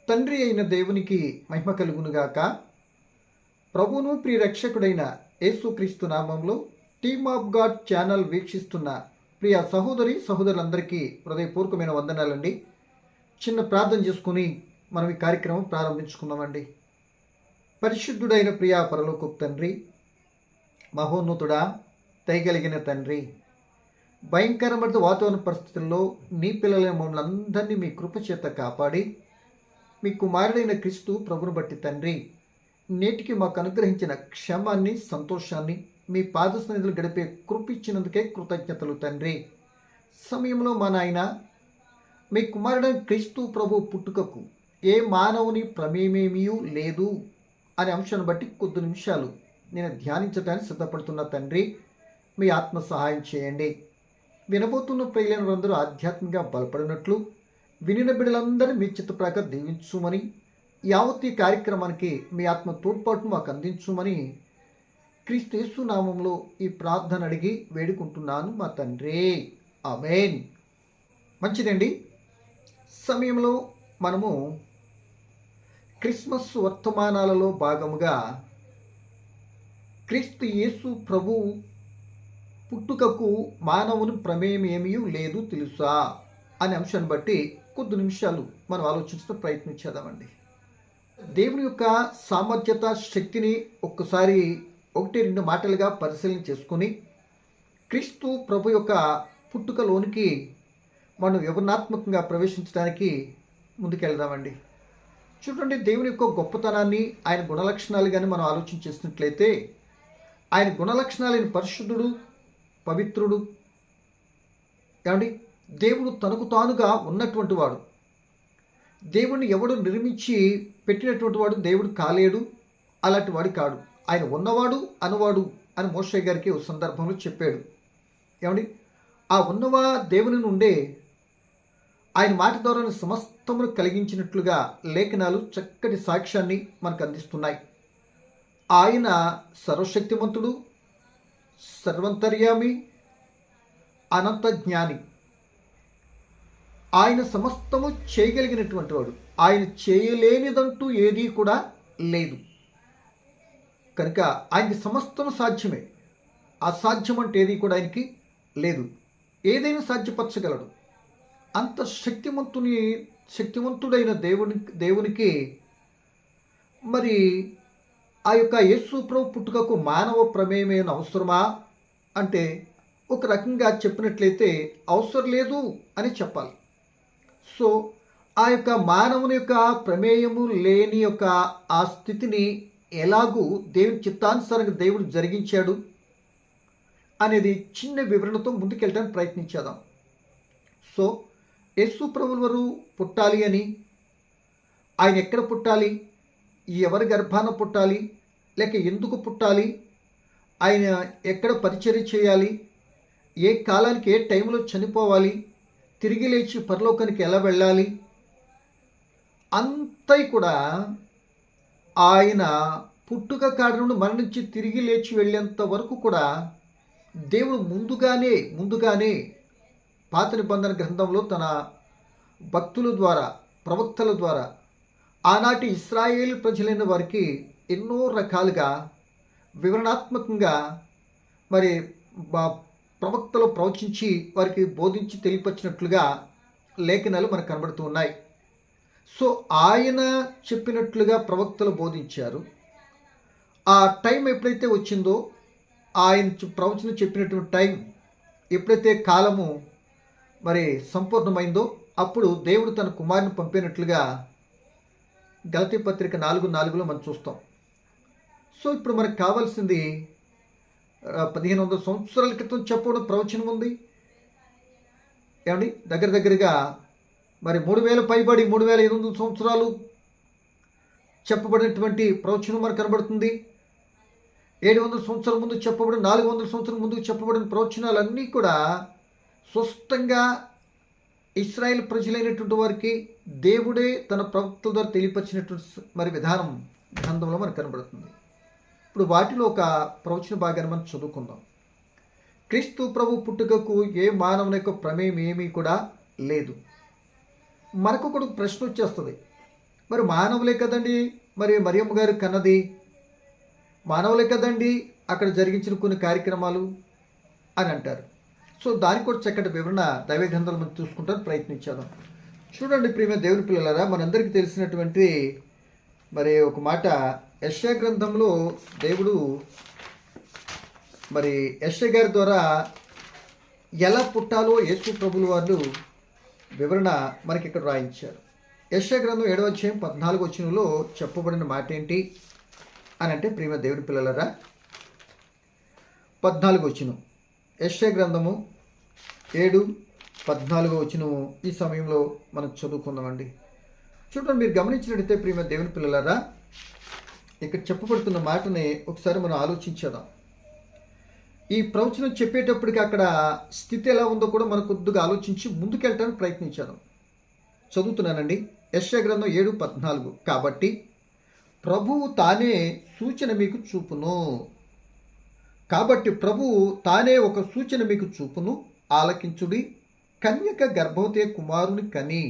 తండ్రి అయిన దేవునికి మహిమ కలుగునుగాక. ప్రభువును ప్రియరక్షకుడైన యేసుక్రీస్తు నామంలో టీమ్ ఆఫ్ గాడ్ ఛానల్ వీక్షిస్తున్న ప్రియ సహోదరులందరికీ హృదయపూర్వకమైన వందనాలండి. చిన్న ప్రార్థన చేసుకుని మనం ఈ కార్యక్రమం ప్రారంభించుకుందామండి. పరిశుద్ధుడైన ప్రియ పరలోకపు తండ్రి, మహోన్నతుడా, దయగలిగిన తండ్రి, భయంకరమైన వాతావరణ పరిస్థితుల్లో నీ పిల్లలైన మమ్మల్ని అందరినీ మీ కృప చేత కాపాడి మీ కుమారుడైన క్రీస్తు ప్రభుని బట్టి తండ్రి, నేటికి మాకు అనుగ్రహించిన క్షమాన్ని, సంతోషాన్ని మీ పాద సన్నిధిలో గడిపే కృప ఇచ్చినందుకే కృతజ్ఞతలు తండ్రి. సమయంలో మా నాయన, మీ కుమారుడైన క్రీస్తు ప్రభు పుట్టుకకు ఏ మానవుని ప్రమేమేమీ లేదు అనే అంశాన్ని బట్టి కొద్ది నిమిషాలు నేను ధ్యానించడానికి సిద్ధపడుతున్న తండ్రి, మీ ఆత్మ సహాయం చేయండి. వినబోతున్న ప్రియులైన వారందరూ ఆధ్యాత్మికంగా బలపడినట్లు వినిన బిడ్డలందరూ మీ చిత్త ప్రకారం దీవించుమని, యావత్ ఈ కార్యక్రమానికి మీ ఆత్మ తోడ్పాటును మాకు అందించుమని క్రీస్తు యేసు నామంలో ఈ ప్రార్థన అడిగి వేడుకుంటున్నాను మా తండ్రి, ఆమేన్. మంచిదండి. సమయంలో మనము క్రిస్మస్ వర్తమానాలలో భాగముగా క్రీస్తు యేసు ప్రభు పుట్టుకకు మానవుని ప్రమేయం ఏమీ లేదు తెలుసా అనే అంశాన్ని బట్టి కొద్ది నిమిషాలు మనం ఆలోచించడం ప్రయత్నించేద్దామండి. దేవుని యొక్క సామర్థ్యత, శక్తిని ఒక్కసారి 1-2 మాటలుగా పరిశీలన చేసుకుని క్రీస్తు ప్రభు యొక్క పుట్టుకలోనికి మనం వివరణాత్మకంగా ప్రవేశించడానికి ముందుకెళ్దామండి. చూడండి, దేవుని యొక్క గొప్పతనాన్ని, ఆయన గుణలక్షణాలు కానీ మనం ఆలోచన చేసినట్లయితే, ఆయన గుణలక్షణాలైన పరిశుద్ధుడు, పవిత్రుడు, ఏమండి, దేవుడు తనకు తానుగా ఉన్నటువంటి వాడు. దేవుడిని ఎవడు నిర్మించి పెట్టినటువంటి వాడు దేవుడు కాలేడు, అలాంటి వాడు కాడు. ఆయన ఉన్నవాడు అనువాడు అని మోషే గారికి ఒక సందర్భంలో చెప్పాడు. ఏమండి, ఆ ఉన్నవా దేవుని నుండే ఆయన మాట ద్వారా సమస్తమును కలిగించినట్లుగా లేఖనాలు చక్కటి సాక్ష్యాన్ని మనకు అందిస్తున్నాయి. ఆయన సర్వశక్తిమంతుడు, సర్వంతర్యామి, అనంత జ్ఞాని. ఆయన సమస్తము చేయగలిగినటువంటి వాడు. ఆయన చేయలేనిదంటూ ఏదీ కూడా లేదు. కనుక ఆయనకి సమస్తము సాధ్యమే. అసాధ్యం అంటే ఏది కూడా ఆయనకి లేదు. ఏదైనా సాధ్యపరచగలడు. అంత శక్తివంతుడైన దేవునికి మరి ఆ యొక్క యేసు ప్రభు పుట్టుకకు మానవ ప్రమేయం అవసరమా అంటే ఒక రకంగా చెప్పినట్లయితే అవసరం లేదు అని చెప్పాలి. సో ఆ యొక్క మానవుని యొక్క ప్రమేయము లేని యొక్క ఆ స్థితిని ఎలాగూ దేవుని చిత్తానుసారంగా దేవుడు జరిగించాడు అనేది చిన్న వివరణతో ముందుకెళ్ళడానికి ప్రయత్నించేద్దాం. సో యేసు ప్రభువు వారు పుట్టాలి అని, ఆయన ఎక్కడ పుట్టాలి, ఎవరి గర్భాన పుట్టాలి, లేక ఎందుకు పుట్టాలి, ఆయన ఎక్కడ పరిచర్య చేయాలి, ఏ కాలానికి ఏ టైంలో చనిపోవాలి, తిరిగి లేచి పరలోకానికి ఎలా వెళ్ళాలి, అంతా కూడా ఆయన పుట్టుక కాడ నుండి మరణించి తిరిగి లేచి వెళ్ళేంత వరకు కూడా దేవుడు ముందుగానే పాత నిబంధన గ్రంథంలో తన భక్తుల ద్వారా, ప్రవక్తల ద్వారా ఆనాటి ఇశ్రాయేలు ప్రజలైన వారికి ఎన్నో రకాలుగా వివరణాత్మకంగా మరి ప్రవక్తలు ప్రవచించి వారికి బోధించి తెలియపరిచినట్లుగా లేఖనాలు మనకు కనబడుతూ ఉన్నాయి. సో ఆయన చెప్పినట్లుగా ప్రవక్తలు బోధించారు. ఆ టైం ఎప్పుడైతే వచ్చిందో, ఆయన ప్రవచనం చెప్పినటువంటి టైం ఎప్పుడైతే కాలము మరి సంపూర్ణమైందో, అప్పుడు దేవుడు తన కుమారుని పంపినట్లుగా గలతీ పత్రిక 4:4 మనం చూస్తాం. సో ఇప్పుడు మనకు కావాల్సింది 1500 సంవత్సరాల క్రితం చెప్పడం ప్రవచనం ఉంది. ఏమండి, దగ్గరగా మరి 3000 పైబడి 3800 సంవత్సరాలు చెప్పబడినటువంటి ప్రవచనం మనకు కనబడుతుంది. 700 సంవత్సరాల ముందు చెప్పబడిన, 400 సంవత్సరాల ముందు చెప్పబడిన ప్రవచనాలన్నీ కూడా స్పష్టంగా ఇశ్రాయేల్ ప్రజలైనటువంటి వారికి దేవుడే తన ప్రవక్తల ద్వారా తెలియపరిచినటువంటి మరి విధానం గ్రంథంలో మనకు కనబడుతుంది. ఇప్పుడు వాటిలో ఒక ప్రవచన భాగాన్ని మనం చదువుకుందాం. క్రీస్తు ప్రభు పుట్టుకకు ఏ మానవుని యొక్క ప్రమేయం ఏమీ కూడా లేదు. మనకు కూడా ప్రశ్న వచ్చేస్తుంది, మరి మానవులే కదండి మరి మరియమ్మ గారు కన్నది, మానవులే కదండి అక్కడ జరిగించిన కొన్ని కార్యక్రమాలు అని అంటారు. సో దానికి కూడా చక్కటి వివరణ దైవ గ్రంథాలు మనం చూసుకుంటాను, ప్రయత్నించాను. చూడండి ప్రియమైన దేవుని పిల్లలారా, మనందరికీ తెలిసినటువంటి మరి ఒక మాట, యెషయా గ్రంథంలో దేవుడు మరి యెషయా గారి ద్వారా ఎలా పుట్టాలో యేసు ప్రభులు వాళ్ళు వివరణ మనకి ఇక్కడ రాయించారు. యెషయా గ్రంథం 7వ అధ్యాయం 14వ వచనంలో చెప్పబడిన మాట ఏంటి అని అంటే, ప్రియమైన దేవుని పిల్లలారా, 14వ వచనం, యెషయా గ్రంథము 7:14వ వచనము ఈ సమయంలో మనం చదువుకుందామండి. చూడండి, మీరు గమనించినట్టయితే ప్రియమైన దేవుని పిల్లలారా, ఇక్కడ చెప్పబడుతున్న మాటని ఒకసారి మనం ఆలోచించేద్దాం. ఈ ప్రవచనం చెప్పేటప్పటికి అక్కడ స్థితి ఎలా ఉందో కూడా మనం కొద్దిగా ఆలోచించి ముందుకెళ్ళడానికి ప్రయత్నించాను. చదువుతున్నానండి, యెషయా గ్రంథం 7:14. కాబట్టి ప్రభువు తానే సూచన మీకు చూపును, కాబట్టి ప్రభువు తానే ఒక సూచన మీకు చూపును, ఆలకించుడి. కన్యక గర్భవతి కుమారుని కని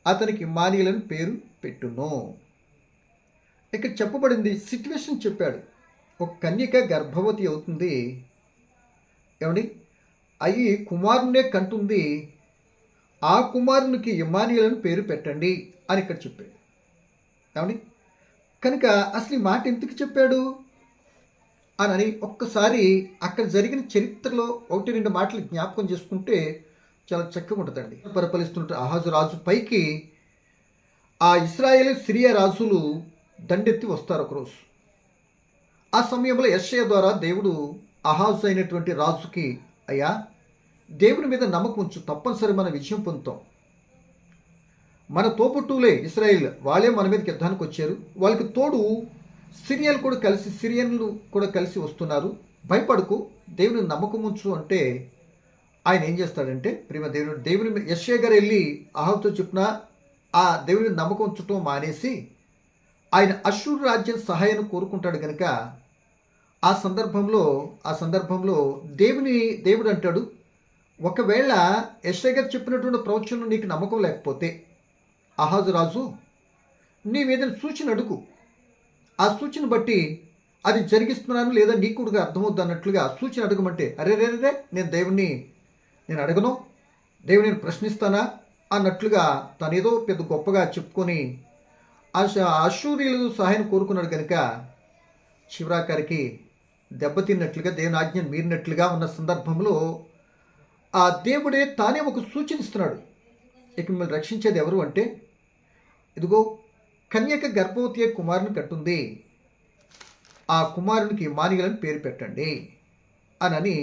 అతనికి ఇమ్మానుయేలని పేరు పెట్టును. ఇక్కడ చెప్పబడింది సిట్యువేషన్ చెప్పాడు. ఒక కన్యక గర్భవతి అవుతుంది, ఏమండి, అయ్యి కుమారునే కంటుంది, ఆ కుమారునికి ఇమ్మానుయేలని పేరు పెట్టండి అని ఇక్కడ చెప్పాడు. ఏమండి, కనుక అసలు ఈ మాట ఎందుకు చెప్పాడు అని ఒక్కసారి అక్కడ జరిగిన చరిత్రలో 1-2 మాటలు జ్ఞాపకం చేసుకుంటే చాలా చక్కగా ఉంటుందండి. పరిపాలిస్తున్న అహాజు రాజు పైకి ఆ ఇశ్రాయేలు సిరియా రాజులు దండెత్తి వస్తారు ఒకరోజు. ఆ సమయంలో యెషయా ద్వారా దేవుడు అహాజు అయినటువంటి రాజుకి, అయ్యా దేవుని మీద నమ్మకం ఉంచు, తప్పనిసరి మన విజయం పొందుతాం. మన తోబుట్టువులే ఇశ్రాయేల్, వాళ్ళే మన మీదకి యుద్ధానికి వచ్చారు, వాళ్ళకి తోడు సిరియన్లు కూడా కలిసి వస్తున్నారు, భయపడకు, దేవుని నమ్మకం ఉంచు అంటే ఆయన ఏం చేస్తాడంటే, ప్రేమ దేవుని యెషయా గారు వెళ్ళి అహాబుతో చెప్పిన ఆ దేవుని నమ్మకం ఉంచటం మానేసి ఆయన అష్షూరు రాజ్యం సహాయాన్ని కోరుకుంటాడు. కనుక ఆ సందర్భంలో దేవుడు అంటాడు, ఒకవేళ యెషయా గారు చెప్పినటువంటి ప్రవచనం నీకు నమ్మకం లేకపోతే అహాజు రాజు నీ మీద సూచన అడుగు, ఆ సూచన బట్టి అది జరిగిస్తున్నాను లేదా నీకు కూడా అర్థమవుద్ది అన్నట్లుగా సూచన అడగమంటే, అరే నేను అడగను, దేవుని ప్రశ్నిస్తానా అన్నట్లుగా తనేదో పెద్ద గొప్పగా చెప్పుకొని అష్షూరీయులు సహాయం కోరుకున్నాడు. కనుక చివరాకారికి దెబ్బతిన్నట్లుగా, దేవుని ఆజ్ఞను మీరినట్లుగా ఉన్న సందర్భంలో ఆ దేవుడే తానే ఒక సూచన ఇస్తున్నాడు. ఇక మిమ్మల్ని రక్షించేది ఎవరు అంటే, ఇదిగో కన్యక గర్భవతి కుమారుని కట్టుంది, ఆ కుమారునికి ఇమ్మానుయేలని పేరు పెట్టండి అని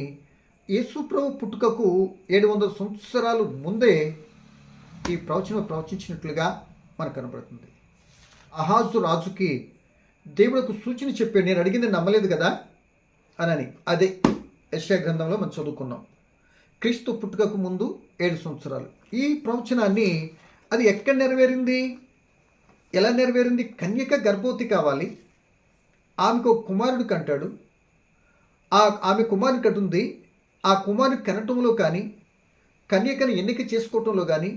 యేసుప్రభు పుట్టుకకు 700 సంవత్సరాలు ముందే ఈ ప్రవచనం ప్రవచించినట్లుగా మనకు కనబడుతుంది. అహాజు రాజుకి దేవుడికి సూచన చెప్పాడు, నేను అడిగింది నమ్మలేదు కదా అని. అదే యెషయా గ్రంథంలో మనం చదువుకున్నాం. క్రీస్తు పుట్టుకకు ముందు 7 సంవత్సరాలు ఈ ప్రవచనాన్ని అది ఎక్కడ నెరవేరింది, ఎలా నెరవేరింది? కన్యక గర్భవతి కావాలి, ఆమెకు ఒక కుమారుడు కంటాడు, ఆమె కుమారుని కంటుంది, ఆ కుమారుని కనటంలో కానీ, కన్యకను ఎన్నిక చేసుకోవటంలో కానీ,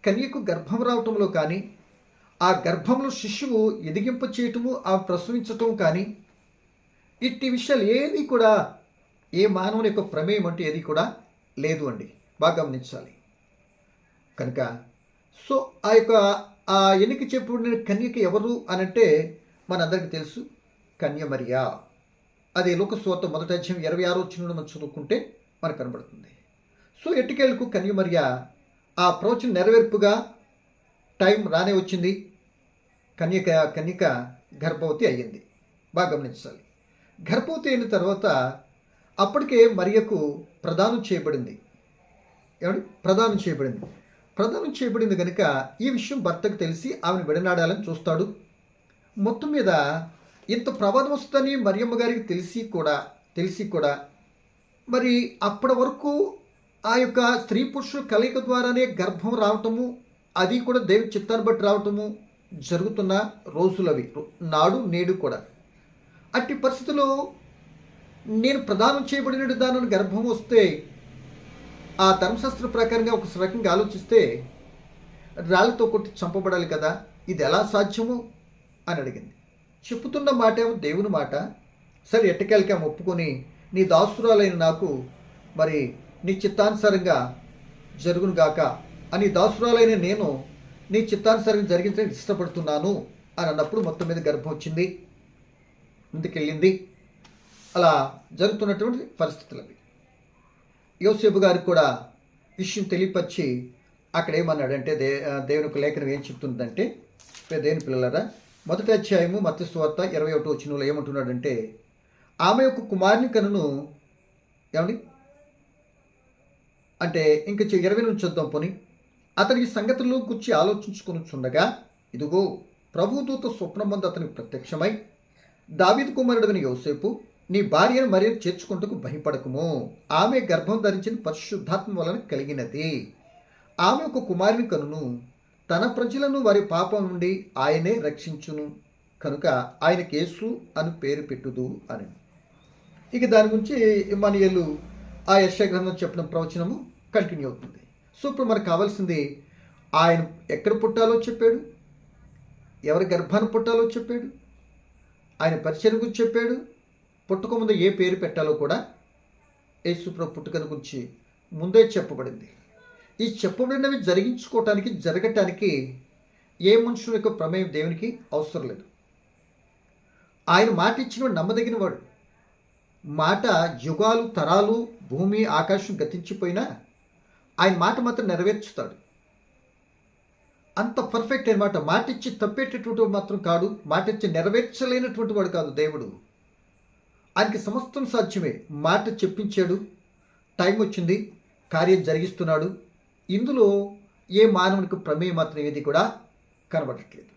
కన్యకు గర్భం రావటంలో కానీ, ఆ గర్భంలో శిశువు ఎదిగింప చేయటము, ఆ ప్రసవించటం కానీ, ఇట్టి విషయాలు ఏది కూడా ఏ మానవుని యొక్క ప్రమేయం అంటే ఏది కూడా లేదు అండి, బాగా గమనించాలి. కనుక సో ఆ ఎన్నిక చెప్పబడిన కన్యక ఎవరు అని అంటే మనందరికీ తెలుసు, కన్య మరియా. అది లోకసువార్త 1వ అధ్యాయం 26వ వచనంలో మనం చదువుకుంటే మనకు కనబడుతుంది. సో ఎట్టుకేళ్లకు కన్య మరియా ఆ ప్రవచన నెరవేర్పుగా టైం రానే వచ్చింది, కన్యక గర్భవతి అయ్యింది. బాగా గమనించాలి. గర్భవతి అయిన తర్వాత అప్పటికే మరియకు ప్రదానం చేయబడింది. ఏమండి, ప్రదానం చేయబడింది కనుక ఈ విషయం భర్తకు తెలిసి ఆమెను విడనాడాలని చూస్తాడు. మొత్తం మీద ఇంత ప్రమాదం వస్తుందని మరియమ్మ గారికి తెలిసి కూడా మరి అప్పటి వరకు ఆ యొక్క స్త్రీ పురుషుల కలయిక ద్వారానే గర్భం రావటము, అది కూడా దేవుని చిత్తాన్ని బట్టి రావటము జరుగుతున్న రోజులవి, నాడు నేడు కూడా. అట్టి పరిస్థితుల్లో నేను ప్రదానం చేయబడిన దాని గర్భం వస్తే ఆ ధర్మశాస్త్ర ప్రకారంగా ఒక రకంగా ఆలోచిస్తే రాళ్ళతో కొట్టి చంపబడాలి కదా. ఇది ఎలా సాధ్యము అని అడిగింది. చెప్పుతున్న మాట ఏమో దేవుని మాట. సరే ఎట్టకేలకి ఆమె ఒప్పుకొని, నీ దాసురాలైన నాకు మరి నీ చిత్తానుసారంగా జరుగును గాక అని, దాసురాలైన నేను నీ చిత్తానుసారంగా జరిగించడానికి ఇష్టపడుతున్నాను అని అన్నప్పుడు మొత్తం మీద గర్భం వచ్చింది, ముందుకెళ్ళింది. అలా జరుగుతున్నటువంటి పరిస్థితులు అవి. యోసేపు గారికి కూడా విషయం తెలియపరిచి అక్కడ ఏమన్నాడంటే, దేవుని యొక్క లేఖనం ఏం చెప్తుందంటే, దేవుని పిల్లలారా, మొదటి అధ్యాయము మత్తయి సువార్త 21వ వచనంలో ఏమంటున్నాడంటే, ఆమె యొక్క కుమారుని కనును, ఏమండి అంటే ఇంక 20 నుంచి చూద్దాం పోని, అతనికి సంగతులు గురించి ఆలోచించుకొనుచుండగా ఇదిగో ప్రభుదూత స్వప్నమందు అతనికి ప్రత్యక్షమై, దావీదు కుమారుడైన యోసేపు, నీ భార్యను మరియు చేర్చుకుంటకు భయపడకుము, ఆమె గర్భం ధరించిన పరిశుద్ధాత్మ వలన కలిగినది, ఆమె ఒక కుమారుని కనును, తన ప్రజలను వారి పాపం నుండి ఆయనే రక్షించును, కనుక ఆయనకి యేసు అని పేరు పెట్టుదు అని. ఇక దాని గురించి ఇమ్మానుయేలు ఆ యెషయా గ్రంథం చెప్పిన ప్రవచనము కంటిన్యూ అవుతుంది. సో ఇప్పుడు మనకు కావాల్సింది, ఆయన ఎక్కడ పుట్టాలో చెప్పాడు, ఎవరి గర్భాన్ని పుట్టాలో చెప్పాడు, ఆయన పరిచయం గురించి చెప్పాడు, పుట్టుక ముందు ఏ పేరు పెట్టాలో కూడా యేసు ప్రభు పుట్టుకను గురించి ముందే చెప్పబడింది. ఈ చెప్పబడినవి జరిగించుకోవటానికి, జరగటానికి ఏ మనుషుల యొక్క ప్రమేయం దేవునికి అవసరం లేదు. ఆయన మాట ఇచ్చిన నమ్మదగిన వాడు. మాట యుగాలు, తరాలు, భూమి, ఆకాశం గతించిపోయినా ఆయన మాట మాత్రం నెరవేర్చుతాడు. అంత పర్ఫెక్ట్ అనమాట. మాట ఇచ్చి తప్పేటటువంటి వాడు మాత్రం కాదు, మాట ఇచ్చి నెరవేర్చలేనటువంటి వాడు కాదు దేవుడు. ఆయనకి సమస్తం సాధ్యమే. మాట చెప్పించాడు, టైం వచ్చింది, కార్యం జరిగిస్తున్నాడు. ఇందులో ఏ మానవునికి ప్రమేయం మాత్రం ఏది కూడా కనబడట్లేదు.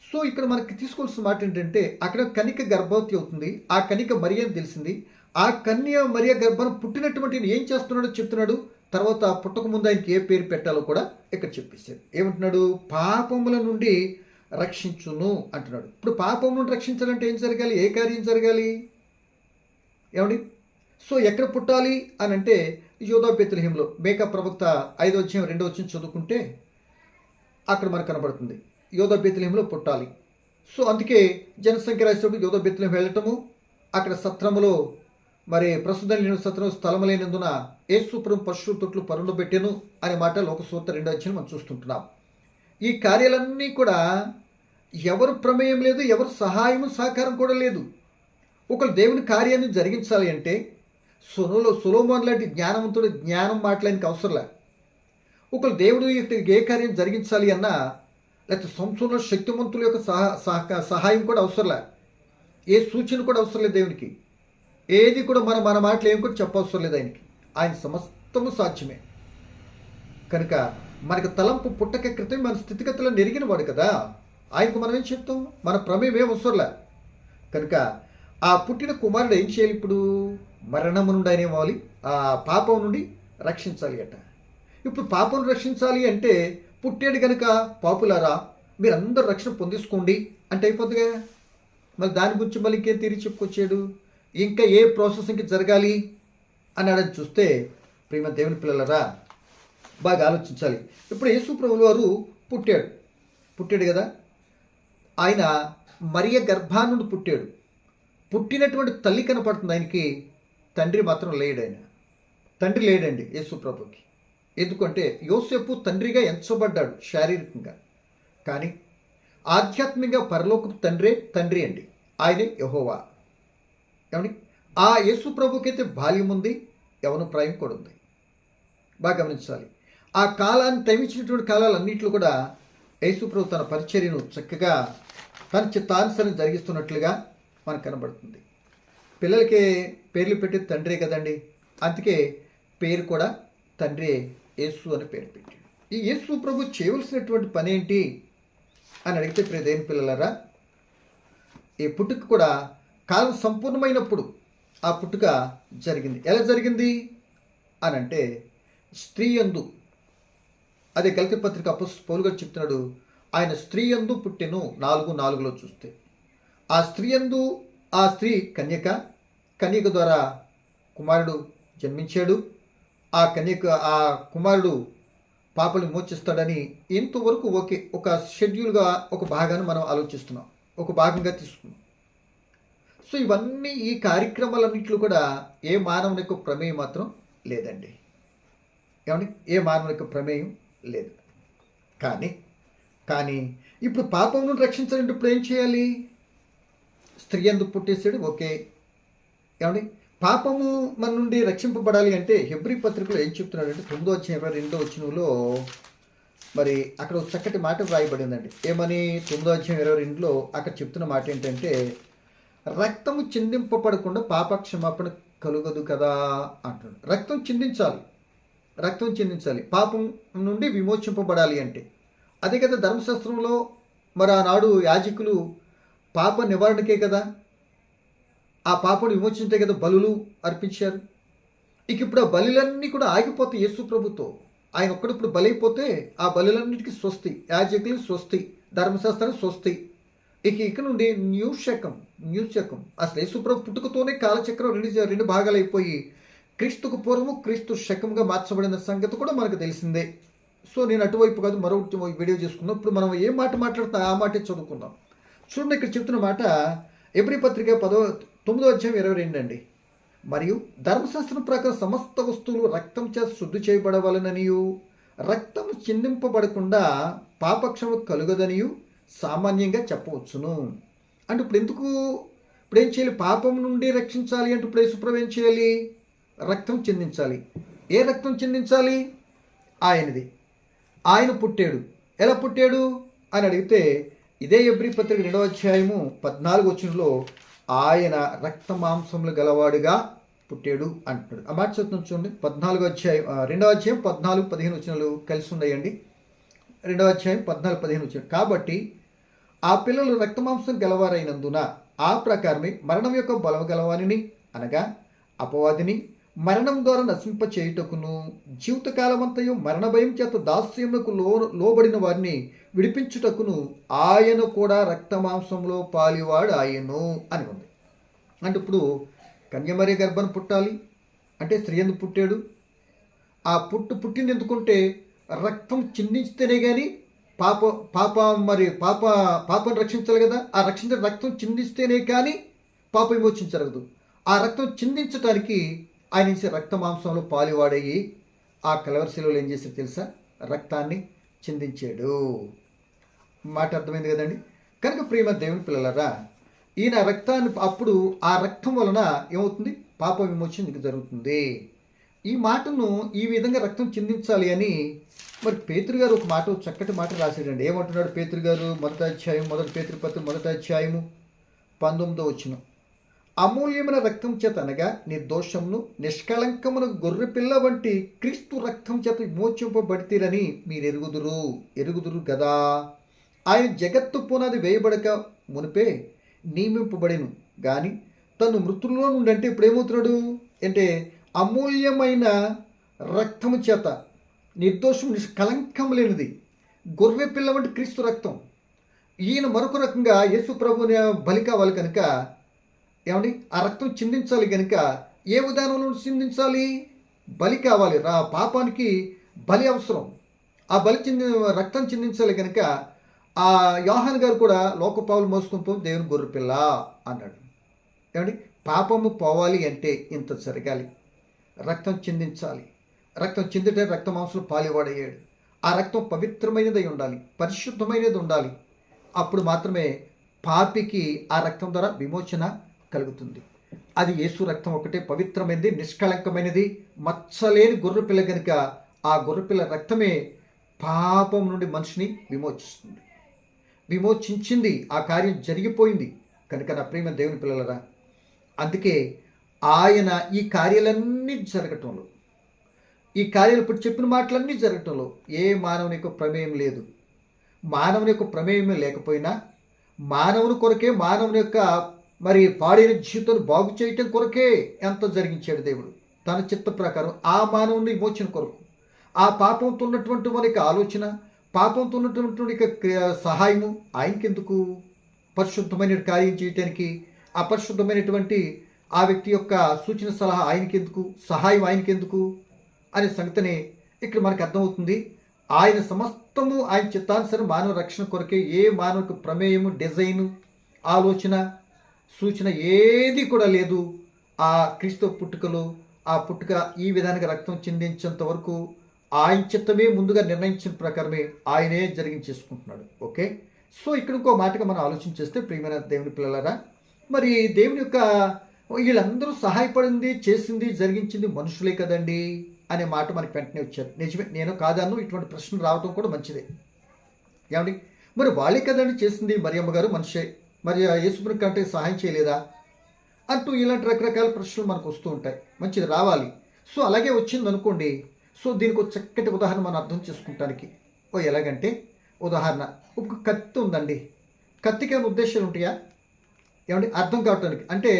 సో ఇక్కడ మనకి తీసుకోవాల్సిన మాట ఏంటంటే, అక్కడ కనిక గర్భవతి అవుతుంది. ఆ కనిక మరియ అని తెలిసింది. ఆ కన్య మరియ గర్భం పుట్టినటువంటి ఏం చేస్తున్నాడో చెప్తున్నాడు. తర్వాత పుట్టక ముందు ఆయనకి ఏ పేరు పెట్టాలో కూడా ఇక్కడ చెప్పేశాడు. ఏమంటున్నాడు? పాపముల నుండి రక్షించును అంటున్నాడు. ఇప్పుడు పాపం నుండి రక్షించాలంటే ఏం జరగాలి? ఏ కార్యం జరగాలి? ఏమండి? సో ఎక్కడ పుట్టాలి అని అంటే, యోధా బెత్లెహేంలో. మేకా ప్రవక్త 5వ అధ్యాయం 2వ వచనం చదువుకుంటే అక్కడ మనకు కనబడుతుంది, యోధా బెత్లెహేంలో పుట్టాలి. సో అందుకే జనసంఖ్య రాసేటప్పుడు యోధా బెత్లెహేం వెళ్ళటము, అక్కడ సత్రములో మరి ప్రస్తుతం లేని సత్రం స్థలము లేనందున యేసు ప్రభు పశు తొట్లు పరుండు పెట్టెను అనే మాట లోకసూత్ర 2వ అధ్యాయం మనం చూస్తుంటున్నాం. ఈ కార్యాలన్నీ కూడా ఎవరు ప్రమేయం లేదు, ఎవరు సహాయము సహకారం కూడా లేదు. ఒకరు దేవుని కార్యాన్ని జరిగించాలి అంటే సొలొమోను లాంటి జ్ఞానవంతుడు జ్ఞానం మాట్లాడానికి అవసరంలే. ఒకరు దేవుడు ఏ కార్యం జరిగించాలి అన్నా, లేకపోతే సంపూర్ణ శక్తివంతుల యొక్క సహాయం కూడా అవసరంలే. ఏ సూచన కూడా అవసరం లేదు దేవునికి. ఏది కూడా మన మాటలు ఏం కూడా చెప్పవసరం లేదు ఆయనకి. ఆయన సమస్తము సాధ్యమే. కనుక మనకు తలంపు పుట్టక క్రితం మన స్థితిగతులను ఎరిగిన వాడు కదా. ఆయనకు మనం ఏం చెప్తాం? మన ప్రమేయం ఏం అవసరంలే. కనుక ఆ పుట్టిన కుమారుడు ఏం చేయాలి? ఇప్పుడు మరణము నుండి ఆయన ఏమవ్వాలి? ఆ పాపం నుండి రక్షించాలి అట. ఇప్పుడు పాపం రక్షించాలి అంటే, పుట్టాడు కనుక పాపులారా మీరందరూ రక్షణ పొందేసుకోండి అంటే అయిపోతుందిగా. మరి దాని గురించి మళ్ళీ ఇంకేం తిరిగి చెప్పుకొచ్చాడు? ఇంకా ఏ ప్రాసెసింగ్కి జరగాలి అన్నాడని చూస్తే, ప్రేమ దేవుని పిల్లలరా బాగా ఆలోచించాలి. ఇప్పుడు యేసు ప్రభువు వారు పుట్టాడు కదా. ఆయన మరియ గర్భాన్ని నుండి పుట్టాడు. పుట్టినటువంటి తల్లి కనపడుతుంది ఆయనకి, తండ్రి మాత్రం లేడు. తండ్రి లేడండి యేసు ప్రభుకి. ఎందుకంటే యోసేపు తండ్రిగా ఎంచబడ్డాడు శారీరకంగా, కానీ ఆధ్యాత్మికంగా పరలోకపు తండ్రి అండి. ఆయనే యెహోవా. ఏమండి? ఆ యేసు ప్రభుకి అయితే బాల్యం ఉంది, యవన ప్రాయం కూడా ఉంది. బాగా గమనించాలి. ఆ కాలాన్ని టైమిచ్చినటువంటి కాలాలన్నింటిలో కూడా యేసు ప్రభు తన పరిచర్యను చక్కగా తన చిత్తానుసారం జరిగిస్తున్నట్లుగా మనకు కనబడుతుంది. పిల్లలకి పేర్లు పెట్టే తండ్రే కదండి. అందుకే పేరు కూడా తండ్రి యేసు అని పేరు పెట్టాడు. ఈ యేసు ప్రభు చేయవలసినటువంటి పని ఏంటి అని అడిగితే, ప్రియదేని పిల్లలారా, ఈ పుట్టుక కూడా కాలం సంపూర్ణమైనప్పుడు ఆ పుట్టుక జరిగింది. ఎలా జరిగింది అని అంటే, స్త్రీ యందు, అదే గలతీ పత్రిక అపోస్తలుడు పౌలు గారు చెప్తున్నాడు, ఆయన స్త్రీ యందు పుట్టెను 4:4 చూస్తే. ఆ స్త్రీ కన్యక ద్వారా కుమారుడు జన్మించాడు. ఆ కుమారుడు పాపలు విమోచిస్తాడని ఇంతవరకు ఓకే, ఒక షెడ్యూల్గా ఒక భాగాన్ని మనం ఆలోచిస్తున్నాం, ఒక భాగంగా తీసుకున్నాం. సో ఇవన్నీ ఈ కార్యక్రమాలన్నింటిలో కూడా ఏ మానవుని యొక్క ప్రమేయం మాత్రం లేదండి. ఏమండి, ఏ మానవుని యొక్క ప్రమేయం లేదు. కానీ కానీ ఇప్పుడు పాపం నుండి రక్షించాలంటే ఇప్పుడు ఏం చేయాలి? స్త్రీ ఎందుకు పుట్టేసాడు, ఓకే. ఏమండి, పాపము మన నుండి రక్షింపబడాలి అంటే హెబ్రీ పత్రికలో ఏం చెప్తున్నాడంటే 9:22 మరి అక్కడ ఒక చక్కటి మాట వ్రాయబడిందండి. ఏమని? 9:22 అక్కడ చెప్తున్న మాట ఏంటంటే, రక్తము చిందింపబడకుండా పాప క్షమాపణ కలుగదు కదా అంటున్నాడు. రక్తం చిందించాలి పాపం నుండి విమోచింపబడాలి అంటే. అదే కదా ధర్మశాస్త్రంలో మరి ఆనాడు యాజకులు పాప నివారణకే కదా, ఆ పాపను విమోచించే కదా బలులు అర్పించారు. ఇక ఇప్పుడు ఆ బలులన్నీ కూడా ఆగిపోతాయి యేసు ప్రభుతో. ఆయన ఒక్కడిప్పుడు బలైపోతే ఆ బలులన్నిటికీ స్వస్తి, యాజకులు స్వస్తి, ధర్మశాస్త్రానికి స్వస్తి. ఇక నుండి న్యూ శకం. అసలు యేసు ప్రభు పుట్టుకతోనే కాలచక్రం రెండు భాగాలు అయిపోయి క్రీస్తుకు పూర్వము క్రీస్తు శకంగా మార్చబడిన సంగతి కూడా మనకు తెలిసిందే. సో నేను అటువైపు కాదు మరొకటి వీడియో చేసుకున్నాం. ఇప్పుడు మనం ఏ మాట మాట్లాడుతా ఆ మాటే చదువుకుందాం. చూడండి, ఇక్కడ చెప్తున్న మాట హెబ్రీ పత్రిక 9:22 అండి. మరియు ధర్మశాస్త్రం ప్రకారం సమస్త వస్తువులు రక్తం చేత శుద్ధి చేయబడవాలననియు, రక్తం చిందింపబడకుండా పాపక్షమ కలుగదనియు సామాన్యంగా చెప్పవచ్చును. అంటే ఇప్పుడు ఏం చేయాలి? పాపం నుండి రక్షించాలి అంటే ఇప్పుడు యేసుప్రభు ఏం చేయాలి? రక్తం చిందించాలి. ఏ రక్తం చిందించాలి? ఆయనది. ఆయన పుట్టాడు. ఎలా పుట్టాడు అని అడిగితే ఇదే హెబ్రీ పత్రిక 2:14 ఆయన రక్త మాంసములు గలవాడుగా పుట్టాడు అంటాడు. ఆ మాట చదువుతుంది చూడండి. 2:14-15 కలిసి ఉన్నాయండి. 2:14-15. కాబట్టి ఆ పిల్లలు రక్తమాంసం గలవారైనందున ఆ ప్రకారమే మరణం యొక్క బలం గలవానిని, అనగా అపవాదిని, మరణం ద్వారా నశింప చేయుటకును, జీవితకాలమంతయు మరణ భయం చేత దాస్యములకు లోబడిన వారిని విడిపించుటకును ఆయన కూడా రక్తమాంసంలో పాలివాడు ఆయను అని ఉంది. అంటే ఇప్పుడు కన్యమరి గర్భం పుట్టాలి అంటే స్త్రీ ఎందుకు పుట్టాడు? ఆ పుట్టింది ఎందుకుంటే రక్తం చిందిస్తేనే కానీ పాపను రక్షించాలి కదా. ఆ రక్షించిన రక్తం చిందిస్తేనే కానీ పాప విమోచించగలదు. ఆ రక్తం చిందించడానికి ఆయన ఇచ్చే రక్త మాంసంలో పాలువాడయ్యి ఆ కలవరి శిలువలో ఏం చేశాడు తెలుసా? రక్తాన్ని చిందించాడు. మాట అర్థమైంది కదండి. కనుక ప్రియమ దేవుని పిల్లలరా, ఈయన రక్తాన్ని అప్పుడు ఆ రక్తం వలన ఏమవుతుంది? పాప విమోచన జరుగుతుంది. ఈ మాటను ఈ విధంగా రక్తం చిందించాలి అని మరి పేతురు గారు ఒక మాట, చక్కటి మాట రాశాడండి. ఏమంటున్నాడు పేతురు గారు? 1 పేతురు పత్రిక 1:19 అమూల్యమైన రక్తం చేత అనగా నిర్దోషమును నిష్కళంకమును గొర్రెపిల్ల వంటి క్రీస్తు రక్తం చేత విమోచింపబడితీరని మీరు ఎరుగుదురు కదా. ఆయన జగత్తు పునాది వేయబడక మునిపే నియమింపబడెను కానీ తను మృతుల్లో నుండి, అంటే ఇప్పుడు ఏమవుతున్నాడు అంటే అమూల్యమైన రక్తము చేత, నిర్దోషం నిష్కలంకం లేనిది గొర్రె పిల్ల వంటి క్రీస్తు రక్తం. ఈయన మరొక రకంగా యేసు ప్రభుని బలి కావాలి కనుక ఏమండి ఆ రక్తం చిందించాలి కనుక ఏ విధానంలో చిందించాలి? బలి కావాలి. పాపానికి బలి అవసరం. ఆ రక్తం చిందించాలి కనుక ఆ యోహాన్ గారు కూడా లోకపావులు మోసుకుంటూ దేవుని గొర్రెపిల్ల అన్నాడు. ఏమండి పాపము పోవాలి అంటే ఇంత జరగాలి, రక్తం చిందించాలి. రక్తం చిందితే రక్త మాంసం పాలివాడయ్యాడు. ఆ రక్తం పవిత్రమైనది ఉండాలి, పరిశుద్ధమైనది ఉండాలి. అప్పుడు మాత్రమే పాపికి ఆ రక్తం ద్వారా విమోచన కలుగుతుంది. అది యేసు రక్తం ఒకటే పవిత్రమైనది, నిష్కళంకమైనది, మచ్చలేని గొర్రెపిల్ల కనుక ఆ గొర్రెపిల్ల రక్తమే పాపం నుండి మనిషిని విమోచించింది. ఆ కార్యం జరిగిపోయింది కనుక నా ప్రియమైన దేవుని పిల్లలరా, అందుకే ఆయన ఈ కార్యాలన్నీ జరగటంలో, ఈ కార్యాలు ఇప్పుడు చెప్పిన మాటలన్నీ జరగటంలో ఏ మానవుని యొక్క ప్రమేయం లేదు. మానవుని యొక్క ప్రమేయమే లేకపోయినా మానవుని కొరకే, మానవుని యొక్క మరి పాడైన జీవితాన్ని బాగు చేయటం కొరకే ఎంత జరిగించాడు దేవుడు తన చిత్త ప్రకారం. ఆ మానవుని విమోచన కొరకు, ఆ పాపంతో ఉన్నటువంటి మనకి ఆలోచన, పాపంతో ఉన్నటువంటి సహాయము ఆయనకెందుకు? పరిశుద్ధమైన కార్యం చేయటానికి అపరిశుద్ధమైనటువంటి ఆ వ్యక్తి యొక్క సూచన సలహా ఆయనకెందుకు? సహాయం ఆయనకెందుకు అనే సంగతిని ఇక్కడ మనకు అర్థమవుతుంది. ఆయన సమస్తము ఆయన చిత్తానుసారం మానవ రక్షణ కొరకే, ఏ మానవకు ప్రమేయము, డిజైను, ఆలోచన, సూచన ఏది కూడా లేదు. ఆ క్రీస్తు పుట్టుకలో ఆ పుట్టుక ఈ విధానంగా రక్తం చిందించేంత వరకు ఆయన చిత్తమే ముందుగా నిర్ణయించిన ప్రకారమే ఆయనే జరిగించేసుకుంటున్నాడు. ఓకే, సో ఇక్కడ ఇంకో మాటగా మనం ఆలోచన చేస్తే, ప్రియమైన దేవుని పిల్లలారా, మరి దేవుని యొక్క వీళ్ళందరూ సహాయపడింది, చేసింది, జరిగించింది మనుషులే కదండి అనే మాట మనకి వెంటనే వచ్చారు. నిజమే, నేను కాదన్ను, ఇటువంటి ప్రశ్నలు రావడం కూడా మంచిదే. ఏమండి, మరి వాళ్ళే కదండి చేసింది, మరియమ్మ గారు మనిషే, మరి యేసుప్రభు కంటే సహాయం చేయలేదా అంటూ ఇలాంటి రకరకాల ప్రశ్నలు మనకు వస్తూ ఉంటాయి. మంచిది, రావాలి. సో అలాగే వచ్చింది అనుకోండి. సో దీనికి ఒక చక్కటి ఉదాహరణ మనం అర్థం చేసుకుంటానికి ఎలాగంటే, ఉదాహరణ, ఒక కత్తి ఉందండి. కత్తికి ఏమైనా ఉద్దేశాలు ఉంటాయా? ఏమండి, అర్థం కావటానికి. అంటే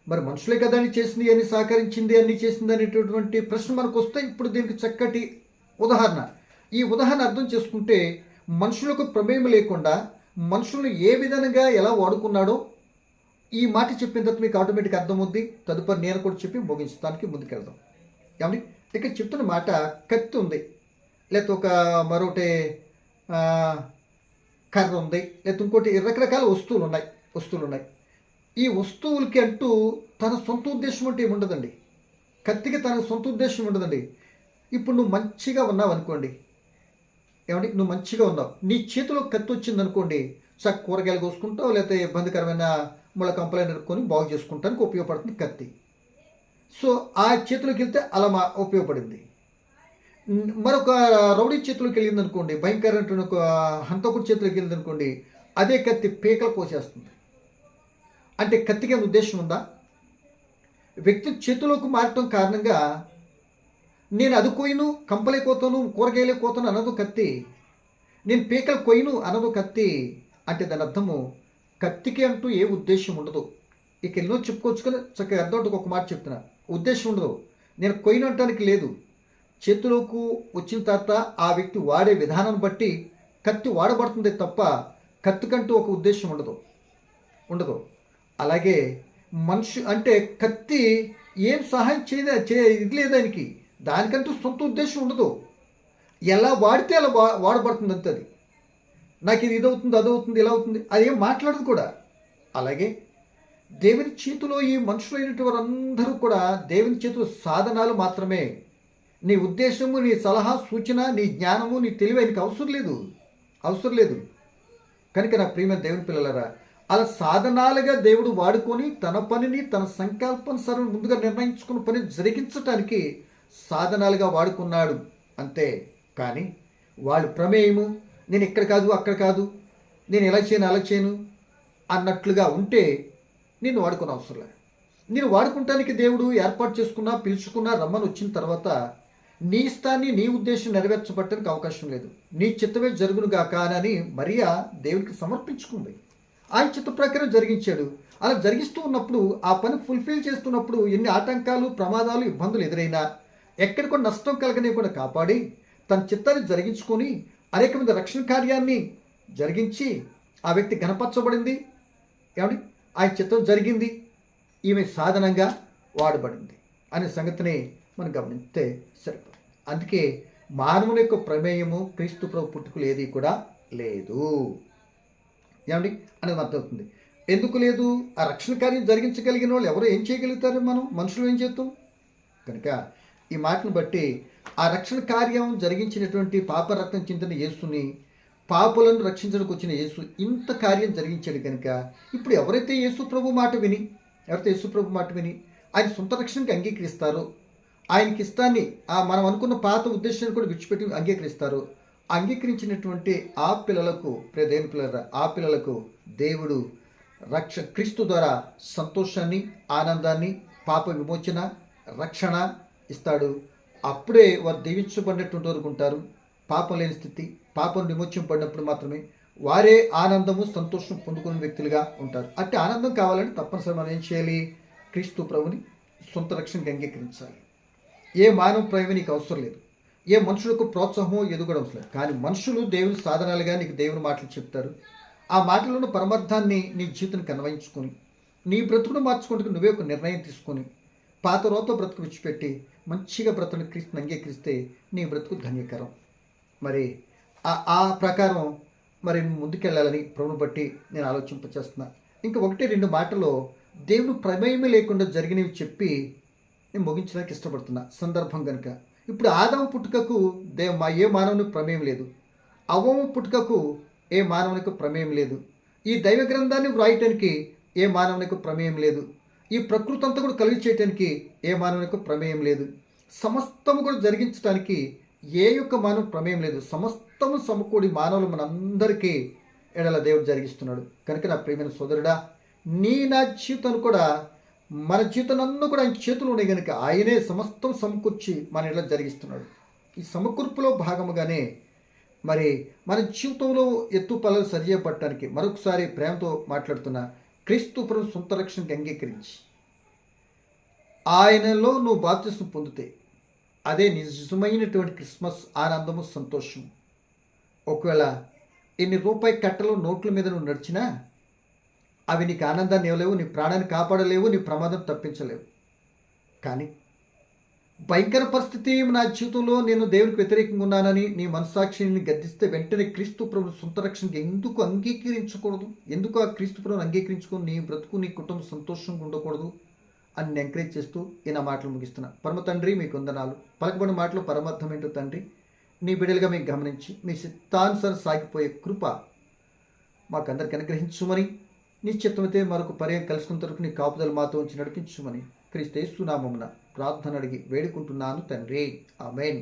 మరి మనుషులే కదా అని చేసింది, అని సహకరించింది, అన్ని చేసింది అనేటటువంటి ప్రశ్న మనకు వస్తే, ఇప్పుడు దీనికి చక్కటి ఉదాహరణ. ఈ ఉదాహరణ అర్థం చేసుకుంటే, మనుషులకు ప్రమేయం లేకుండా మనుషులను ఏ విధంగా ఎలా వాడుకున్నాడో ఈ మాట చెప్పిన తర్వాత మీకు ఆటోమేటిక్ అర్థమవుద్ది. తదుపరి నేను కూడా చెప్పి ముగించడానికి ముందుకెళ్దాం. ఏమండి, ఇక్కడ చెప్తున్న మాట, కత్తి ఉంది, లేకపోతే ఒక మరొకటి కర్ర ఉంది, లేకపోతే ఇంకోటి రకరకాల వస్తువులు ఉన్నాయి. ఈ వస్తువులకి అంటూ తన సొంత ఉద్దేశం అంటే ఏముండదండి. కత్తికి తన సొంత ఉద్దేశం ఉండదండి. ఇప్పుడు నువ్వు మంచిగా ఉన్నావు అనుకోండి, ఏమండి, నువ్వు మంచిగా ఉన్నావు, నీ చేతిలో కత్తి వచ్చింది అనుకోండి, చక్క కూరగాయలు కోసుకుంటావు, లేకపోతే ఇబ్బందికరమైన ముళ్ళ కంపలైన నరుక్కొని బాగు చేసుకుంటానికి ఉపయోగపడుతుంది కత్తి. సో ఆ చేతిలోకి వెళ్తే అలా ఉపయోగపడింది. మరొక రౌడీ చేతిలోకి వెళ్ళింది అనుకోండి, భయంకరమైన ఒక హంతకుడి చేతిలోకి వెళ్ళింది అనుకోండి, అదే కత్తి పీకలు కోసేస్తుంది. అంటే కత్తికి ఏమైనా ఉద్దేశం ఉందా? వ్యక్తి చేతిలోకి మారటం కారణంగా నేను అది కోయను, కంపలే కోతాను, కూరగాయలే కోతాను అనదు కత్తి. నేను పీకలు కొయ్యను అనదు కత్తి. అంటే దాని అర్థము, కత్తికి అంటూ ఏ ఉద్దేశం ఉండదు. ఇక ఎన్నో చెప్పుకోవచ్చుకొని చక్కగా అర్థం ఒక మాట చెప్తున్నా. ఉద్దేశం ఉండదు, నేను కొయ్యను అంటానికి లేదు. చేతిలోకి వచ్చిన తర్వాత ఆ వ్యక్తి వాడే విధానం బట్టి కత్తి వాడబడుతుంది తప్ప కత్తికంటూ ఒక ఉద్దేశం ఉండదు. అలాగే మనిషి అంటే కత్తి ఏం సహాయం ఇది లేదు దానికంటూ సొంత ఉద్దేశం ఉండదు. ఎలా వాడితే అలా వాడబడుతుంది అంతే. అది నాకు ఇది అవుతుంది, అదవుతుంది, ఇలా అవుతుంది, అదేం మాట్లాడదు కూడా. అలాగే దేవుని చేతిలో ఈ మనుషులైనటువంటి వారందరూ కూడా దేవుని చేతిలో సాధనాలు మాత్రమే. నీ ఉద్దేశము, నీ సలహా, సూచన, నీ జ్ఞానము, నీ తెలివి ఆయనకి అవసరం లేదు. కనుక నా ప్రియమైన దేవుని పిల్లలారా, అలా సాధనాలుగా దేవుడు వాడుకొని తన పనిని, తన సంకల్పానుసారం ముందుగా నిర్ణయించుకున్న పని జరిగించటానికి సాధనాలుగా వాడుకున్నాడు అంతే. కానీ వాళ్ళు ప్రమేయము, నేను ఇక్కడ కాదు, అక్కడ కాదు, నేను ఎలా చేయను, అలా చేయను అన్నట్లుగా ఉంటే నిన్ను వాడుకునే అవసరం లేదు. నేను వాడుకుంటానికి దేవుడు ఏర్పాటు చేసుకున్నా, పిలుచుకున్నా, రమ్మని వచ్చిన తర్వాత నీ స్థాన్ని, నీ ఉద్దేశం నెరవేర్చబట్టడానికి అవకాశం లేదు. నీ చిత్తమే జరుగునుగాక అని మరియా దేవుడికి సమర్పించుకుంది. ఆయన చిత్త ప్రకారం జరిగించాడు. అలా జరిగిస్తూ ఉన్నప్పుడు, ఆ పని ఫుల్ఫిల్ చేస్తున్నప్పుడు ఎన్ని ఆటంకాలు, ప్రమాదాలు, ఇబ్బందులు ఎదురైనా ఎక్కడ కూడా నష్టం కలగనివ్వకుండా కాపాడి తన చిత్తాన్ని జరిగించుకొని అనేక మంది రక్షణ కార్యాన్ని జరిగించి ఆ వ్యక్తి గణపరచబడింది. ఏమండి, ఆయన చిత్తం జరిగింది, ఈమె సాధనంగా వాడబడింది అనే సంగతిని మనం గమనిస్తే సరిపోతుంది. అందుకే మానవుని యొక్క ప్రమేయము క్రీస్తు ప్రభు పుట్టుకలు ఏది కూడా లేదు. ఏమండి అనేది అర్థమవుతుంది. ఎందుకు లేదు? ఆ రక్షణ కార్యం జరిగించగలిగిన వాళ్ళు ఎవరు ఏం చేయగలుగుతారు? మనుషులు ఏం చేస్తాం? కనుక ఈ మాటను బట్టి ఆ రక్షణ కార్యం జరిగించినటువంటి పాప రక్తం చింతన యేసుని, పాపులను రక్షించడానికి వచ్చిన యేసు ఇంత కార్యం జరిగించాడు. కనుక ఇప్పుడు ఎవరైతే యేసు ప్రభు మాట విని ఆయన సొంత రక్షణకి అంగీకరిస్తారో, ఆయనకి ఇష్టాన్ని, మనం అనుకున్న పాత ఉద్దేశాన్ని కూడా విడిచిపెట్టి అంగీకరిస్తారో, అంగీకరించినటువంటి ఆ పిల్లలకు, దేవుని పిల్లల ఆ పిల్లలకు దేవుడు క్రీస్తు ద్వారా సంతోషాన్ని, ఆనందాన్ని, పాప విమోచన, రక్షణ ఇస్తాడు. అప్పుడే వారు దీవించబడినటువంటి వరకు ఉంటారు. పాపం లేని స్థితి, పాపం విమోచింపబడినప్పుడు మాత్రమే వారే ఆనందము, సంతోషం పొందుకునే వ్యక్తులుగా ఉంటారు. అంటే ఆనందం కావాలంటే తప్పనిసరి మనం ఏం చేయాలి? క్రీస్తు ప్రభుని సొంత రక్షణకి అంగీకరించాలి. ఏ మానవ ప్రేమ నీకు అవసరం లేదు, ఏ మనుషులకు ప్రోత్సాహమో ఎదుగడం అవసరం లేదు. కానీ మనుషులు దేవుని సాధనాలుగా నీకు దేవుని మాటలు చెప్తారు. ఆ మాటలను పరమార్థాన్ని నీ జీవితానికి అన్వయించుకొని నీ బ్రతుకును మార్చుకుంటూ నువ్వే ఒక నిర్ణయం తీసుకొని పాత రోత బ్రతుకు విడిచిపెట్టి మంచిగా బ్రతుకుని క్రీస్తుని అంగీకరిస్తే నీ బ్రతుకు ధన్యకరం. మరి ఆ ప్రకారం మరి ముందుకెళ్ళాలని ప్రభుని బట్టి నేను ఆలోచింపచేస్తున్నా. ఇంకా 1-2 మాటలో దేవుడు ప్రమేయమే లేకుండా జరిగినవి చెప్పి నేను ముగించడానికి ఇష్టపడుతున్నా సందర్భం కనుక. ఇప్పుడు ఆదాము పుట్టుకకు ఏ మానవునికి ప్రమేయం లేదు. అవ్వము పుట్టుకకు ఏ మానవునికి ప్రమేయం లేదు. ఈ దైవ గ్రంథాన్ని వ్రాయటానికి ఏ మానవునికి ప్రమేయం లేదు. ఈ ప్రకృతి అంతా కూడా కలిగి చేయటానికి ఏ మానవునికి ప్రమేయం లేదు. సమస్తము కూడా జరిగించడానికి ఏ యొక్క మానవ ప్రమేయం లేదు. సమస్తము సమకూడి మానవులు మనందరికీ ఎడల దేవుడు జరిగిస్తున్నాడు. కనుక నా ప్రియమైన సోదరుడా, నా జీవితాన్ని కూడా మన జీవితాన్ని కూడా ఆయన చేతులు ఉన్నాయి కనుక ఆయనే సమస్తం సమకూర్చి మన ఎడల జరిగిస్తున్నాడు. ఈ సమకూర్పులో భాగముగానే మరి మన జీవితంలో ఎత్తుపల్లలు సరిచేయబట్టడానికి మరొకసారి ప్రేమతో మాట్లాడుతున్న క్రీస్తు ప్రభు సొంత రక్షణకి అంగీకరించి ఆయనలో నువ్వు బాప్తిస్మం పొందితే అదే నిజమైనటువంటి క్రిస్మస్ ఆనందము, సంతోషం. ఒకవేళ ఎన్ని రూపాయి కట్టలు నోట్ల మీద నువ్వు నడిచినా అవి నీకు ఆనందాన్ని ఇవ్వలేవు, నీ ప్రాణాన్ని కాపాడలేవు, నీ ప్రమాదం తప్పించలేవు. కానీ భయంకర పరిస్థితి నా జీవితంలో నేను దేవునికి వ్యతిరేకంగా ఉన్నానని నీ మనస్సాక్షిని గద్దిస్తే వెంటనే క్రీస్తు ప్రభు సొంత రక్షణకి ఎందుకు అంగీకరించకూడదు? ఎందుకు ఆ క్రీస్తు ప్రభుని అంగీకరించుకొని నీ బ్రతుకు, నీ కుటుంబం సంతోషంగా ఉండకూడదు అని నేను ఎంకరేజ్ చేస్తూ ఈ నా మాటలు ముగిస్తున్నా. పరమ తండ్రి, మీకు వందనాలు. పలకబడిన మాటలు పరమార్థం ఏంటో తండ్రి నీ బిడ్డలుగా మీకు గమనించి మీ చిత్తానుసారం సాగిపోయే కృప మాకందరికి అనుగ్రహించుమని, నీ చిత్తమైతే మరొక పర్యాయం కలుసుకున్న తరకు నీ కాపుదలు మాతో ఉంచి నడిపించుమని క్రీస్తు యేసు నామమున ప్రార్థన అడిగి వేడుకుంటున్నాను తండ్రి. ఆమేన్.